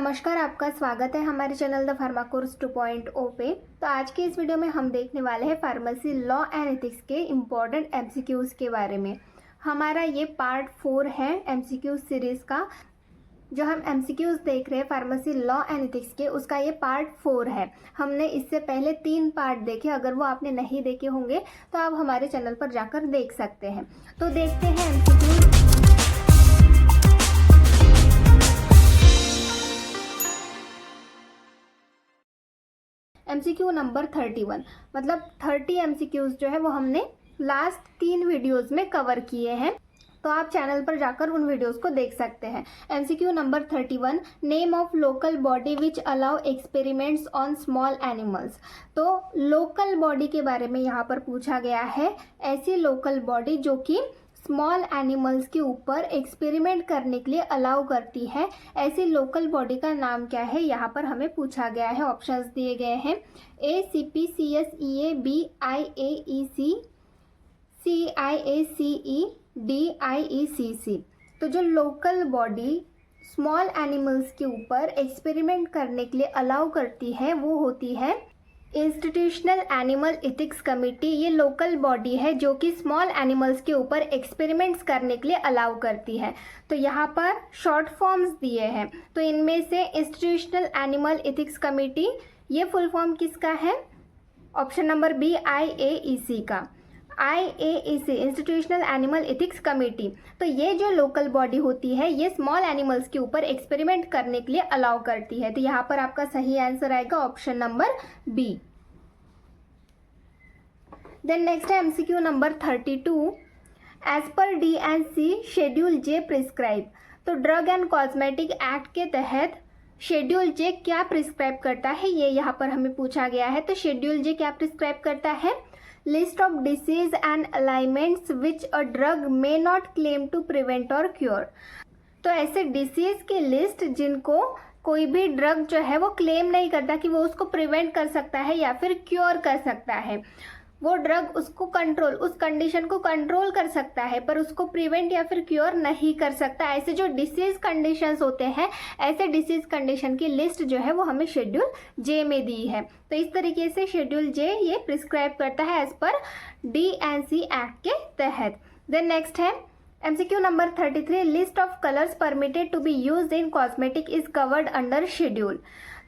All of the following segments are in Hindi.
नमस्कार, आपका स्वागत है हमारे चैनल द फार्मा कोर्स 2.0 पे। तो आज के इस वीडियो में हम देखने वाले हैं फार्मेसी लॉ एंड एथिक्स के इम्पॉर्टेंट एमसीक्यूज़ के बारे में। हमारा ये पार्ट 4 है एमसीक्यू सीरीज़ का। जो हम एमसीक्यूज़ देख रहे हैं फार्मेसी लॉ एंड एथिक्स के, उसका ये पार्ट 4 है। हमने इससे पहले 3 पार्ट देखे, अगर वो आपने नहीं देखे होंगे तो आप हमारे चैनल पर जाकर देख सकते हैं। तो देखते हैं एमसीक्यूज़। एमसीक्यू नंबर 31, मतलब 30 एमसीक्यूज़ जो है वो हमने लास्ट 3 वीडियोज़ में कवर किए हैं, तो आप चैनल पर जाकर उन वीडियोज़ को देख सकते हैं। MCQ number 31, name of local body which allow experiments on small animals. तो लोकल बॉडी के बारे में यहाँ पर पूछा गया है, ऐसी लोकल बॉडी जो कि स्मॉल एनिमल्स के ऊपर एक्सपेरिमेंट करने के लिए अलाउ करती है, ऐसी लोकल बॉडी का नाम क्या है, यहाँ पर हमें पूछा गया है। ऑप्शंस दिए गए हैं ACPCSEA, BIAEC, CIACE, DIECC। तो जो लोकल बॉडी स्मॉल एनिमल्स के ऊपर एक्सपेरिमेंट करने के लिए अलाउ करती है वो होती है इंस्टीट्यूशनल एनिमल एथिक्स कमेटी। ये लोकल बॉडी है जो कि स्मॉल एनिमल्स के ऊपर एक्सपेरिमेंट्स करने के लिए अलाउ करती है। तो यहाँ पर शॉर्ट फॉर्म्स दिए हैं, तो इनमें से इंस्टीट्यूशनल एनिमल एथिक्स कमेटी, ये फुल फॉर्म किसका है? ऑप्शन नंबर बी, IAEC का। IAEC, institutional animal ethics committee. तो ये जो लोकल बॉडी होती है ये स्मॉल एनिमल्स के ऊपर एक्सपेरिमेंट करने के लिए अलाउ करती है। तो यहाँ पर आपका सही आंसर आएगा option number B. Then next है MCQ number 32, as per D&C schedule J prescribe. तो ड्रग एंड कॉस्मेटिक एक्ट के तहत शेड्यूल J क्या प्रिस्क्राइब करता है, ये यहाँ पर हमें पूछा गया है। तो शेड्यूल J क्या प्रिस्क्राइब करता है? List of disease and alignments which a drug may not claim to prevent और क्योर। तो ऐसे डिसीज की लिस्ट जिनको कोई भी ड्रग जो है वो क्लेम नहीं करता कि वो उसको प्रिवेंट कर सकता है या फिर क्योर कर सकता है। वो ड्रग उसको कंट्रोल, उस कंडीशन को कंट्रोल कर सकता है पर उसको प्रिवेंट या फिर क्योर नहीं कर सकता। ऐसे जो डिसीज कंडीशंस होते हैं, ऐसे डिसीज कंडीशन की लिस्ट जो है वो हमें शेड्यूल J में दी है। तो इस तरीके से शेड्यूल J ये प्रिस्क्राइब करता है एज पर D&C एक्ट के तहत। देन नेक्स्ट है MCQ number 33, list of colours permitted to be used in cosmetic is covered under schedule.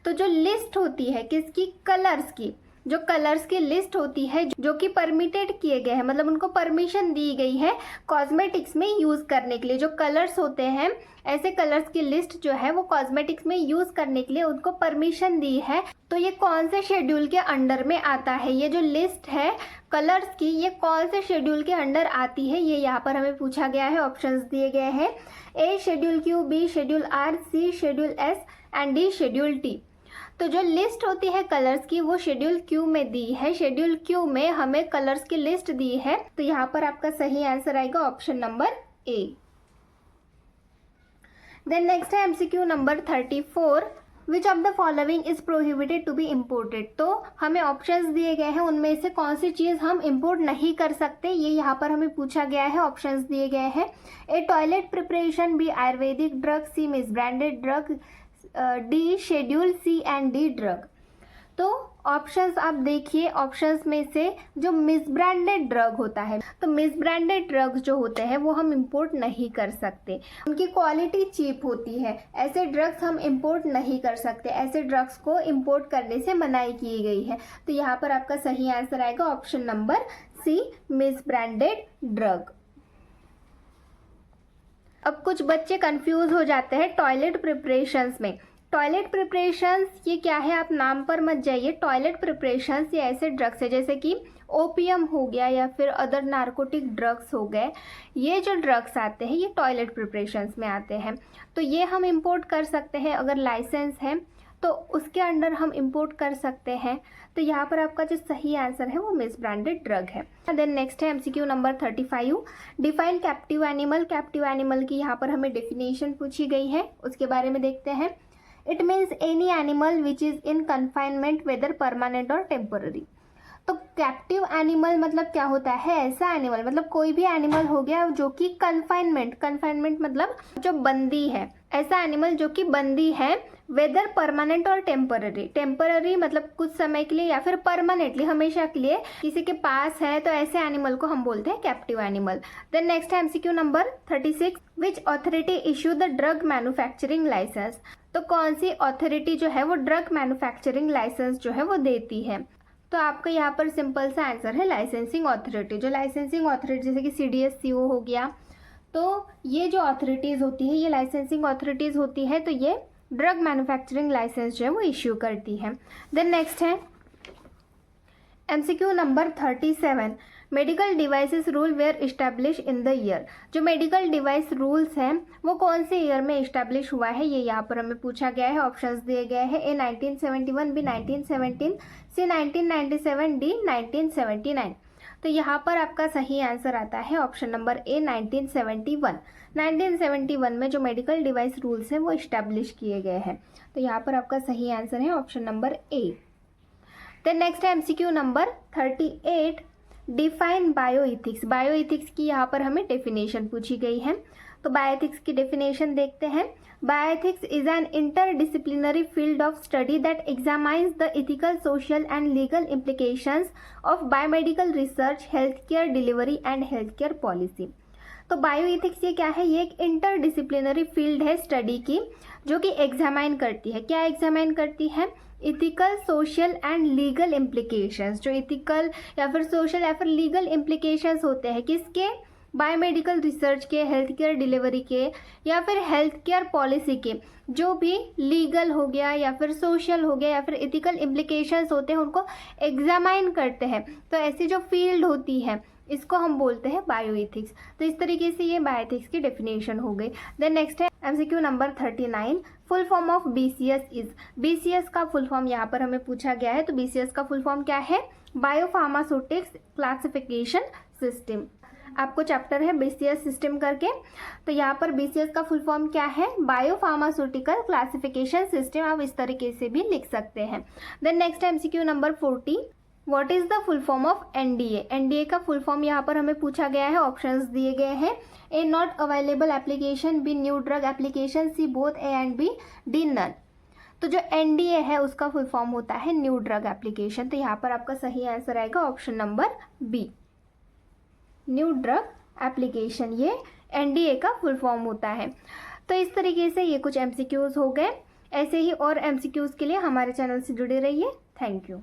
तो जो लिस्ट होती है किसकी? कलर्स की। जो कलर्स की लिस्ट होती है जो कि परमिटेड किए गए हैं, मतलब उनको परमिशन दी गई है कॉस्मेटिक्स में यूज़ करने के लिए। जो कलर्स होते हैं, ऐसे कलर्स की लिस्ट जो है वो कॉस्मेटिक्स में यूज़ करने के लिए उनको परमिशन दी है। तो ये कौन से शेड्यूल के अंडर में आता है? ये जो लिस्ट है कलर्स की, ये कौन से शेड्यूल के अंडर आती है, ये यहाँ पर हमें पूछा गया है। ऑप्शंस दिए गए हैं A schedule Q, B schedule R, C schedule S and D schedule T। तो जो लिस्ट होती है कलर्स की वो शेड्यूल Q में दी है। शेड्यूल Q में हमें कलर्स की लिस्ट दी है, तो यहाँ पर आपका सही आंसर आएगा option number A। Then next है MCQ number 34, which of the following is prohibited to be imported. तो हमें ऑप्शंस दिए गए हैं, उनमें से कौन सी चीज़ हम इम्पोर्ट नहीं कर सकते, ये यहाँ पर हमें पूछा गया है। ऑप्शंस दिए गए हैं A toilet preparation, B Ayurvedic drug, C miss branded drug, D schedule C and D drug. तो ऑप्शंस आप देखिए, ऑप्शंस में से जो मिस ब्रांडेड ड्रग होता है, तो मिस ब्रांडेड ड्रग्स जो होते हैं वो हम इंपोर्ट नहीं कर सकते, उनकी क्वालिटी चीप होती है। ऐसे ड्रग्स हम इंपोर्ट नहीं कर सकते, ऐसे ड्रग्स को इंपोर्ट करने से मनाही की गई है। तो यहाँ पर आपका सही आंसर आएगा option number C, miss branded drug. अब कुछ बच्चे कंफ्यूज हो जाते हैं टॉयलेट प्रिपरेशंस में। टॉयलेट प्रिपरेशंस ये क्या है, आप नाम पर मत जाइए। टॉयलेट प्रिपरेशंस ये ऐसे ड्रग्स है जैसे कि ओपियम हो गया या फिर अदर नार्कोटिक ड्रग्स हो गए। ये जो ड्रग्स आते हैं ये टॉयलेट प्रिपरेशंस में आते हैं। तो ये हम इंपोर्ट कर सकते हैं, अगर लाइसेंस है तो उसके अंडर हम इंपोर्ट कर सकते हैं। तो यहाँ पर आपका जो सही आंसर है वो मिस ब्रांडेड ड्रग है। देन नेक्स्ट है MCQ number 35, define captive animal. Captive animal की यहाँ पर हमें डेफिनेशन पूछी गई है, उसके बारे में देखते हैं। It means any animal which is in confinement whether permanent और टेम्पररी। तो कैप्टिव एनिमल मतलब क्या होता है? ऐसा एनिमल, मतलब कोई भी एनिमल हो गया जो कि कन्फाइनमेंट मतलब जो बंदी है, ऐसा एनिमल जो कि बंदी है वेदर परमानेंट और टेम्पररी, टेम्पररी मतलब कुछ समय के लिए या फिर परमानेंटली हमेशा के लिए किसी के पास है तो ऐसे एनिमल को हम बोलते हैं कैप्टिव एनिमल। देन नेक्स्ट है MCQ number 36, which authority issue the drug manufacturing licence. तो कौन सी अथॉरिटी जो है वो ड्रग मैन्युफैक्चरिंग लाइसेंस जो है वो देती है। तो आपका यहाँ पर सिंपल सा आंसर है लाइसेंसिंग अथॉरिटी। जो लाइसेंसिंग अथॉरिटी जैसे कि CDSCO हो गया, तो ये जो अथॉरिटीज़ होती है ये लाइसेंसिंग अथॉरिटीज़ होती है, तो ये ड्रग मैन्युफैक्चरिंग लाइसेंस जो है वो इश्यू करती है। देन नेक्स्ट है MCQ number 37, medical devices rule were establish in the year. जो मेडिकल डिवाइस रूल्स हैं वो कौन से ईयर में इस्टेब्लिश हुआ है, ये यहाँ पर हमें पूछा गया है। ऑप्शंस दिए गए हैं, A 1971, B 1917, C 1997, D 1979। तो यहाँ पर आपका सही आंसर आता है ऑप्शन नंबर A 1971। 1971 में जो मेडिकल डिवाइस रूल्स हैं वो इस्टेब्लिश किए गए हैं, तो यहाँ पर आपका सही आंसर है option number A। Then next है MCQ number 38, define bioethics. Bioethics की यहाँ पर हमें डेफिनेशन पूछी गई है, तो बायोइथिक्स की डेफिनेशन देखते हैं। Bioethics is an interdisciplinary field of study that examines the ethical, social and legal implications of biomedical research, health care delivery and health care policy. तो बायोइथिक्स ये क्या है, ये एक इंटरडिसिप्लिनरी फील्ड है स्टडी की जो कि एग्जामाइन करती है। क्या एग्जामाइन करती है, ethical, social and legal implications. जो इथिकल या फिर सोशल या फिर लीगल इम्प्लीकेशंस होते हैं किसके, बायोमेडिकल रिसर्च के, हेल्थ केयर डिलीवरी के या फिर हेल्थ केयर पॉलिसी के, जो भी लीगल हो गया या फिर सोशल हो गया या फिर इथिकल इम्प्लीकेशंस होते हैं उनको एग्जामाइन करते हैं। तो ऐसी जो फील्ड होती है इसको हम बोलते हैं बायोइथिक्स। तो इस तरीके से ये बायोइथिक्स की डेफिनेशन हो गई। देन नेक्स्ट है MCQ number 39, full form of BCS is. BCS का फुल फॉर्म यहाँ पर हमें पूछा गया है, तो BCS का फुल फॉर्म क्या है, बायोफार्मास्यूटिक्स क्लासिफिकेशन सिस्टम। आपको चैप्टर है BCS सिस्टम करके, तो यहाँ पर BCS का फुल फॉर्म क्या है, बायोफार्मास्यूटिकल क्लासिफिकेशन सिस्टम। आप इस तरीके से भी लिख सकते हैं। देन नेक्स्ट है MCQ number 40, what is the full form of NDA। NDA का फुल फॉर्म यहाँ पर हमें पूछा गया है, ऑप्शंस दिए गए हैं। A not available application, B new drug application, C both A and B, D none. तो जो NDA है उसका फुल फॉर्म होता है न्यू ड्रग एप्लीकेशन, तो यहाँ पर आपका सही आंसर आएगा option number B, new drug application, ये NDA का फुल फॉर्म होता है। तो इस तरीके से ये कुछ MCQs हो गए। ऐसे ही और MCQs के लिए हमारे चैनल से जुड़े रहिए। Thank you.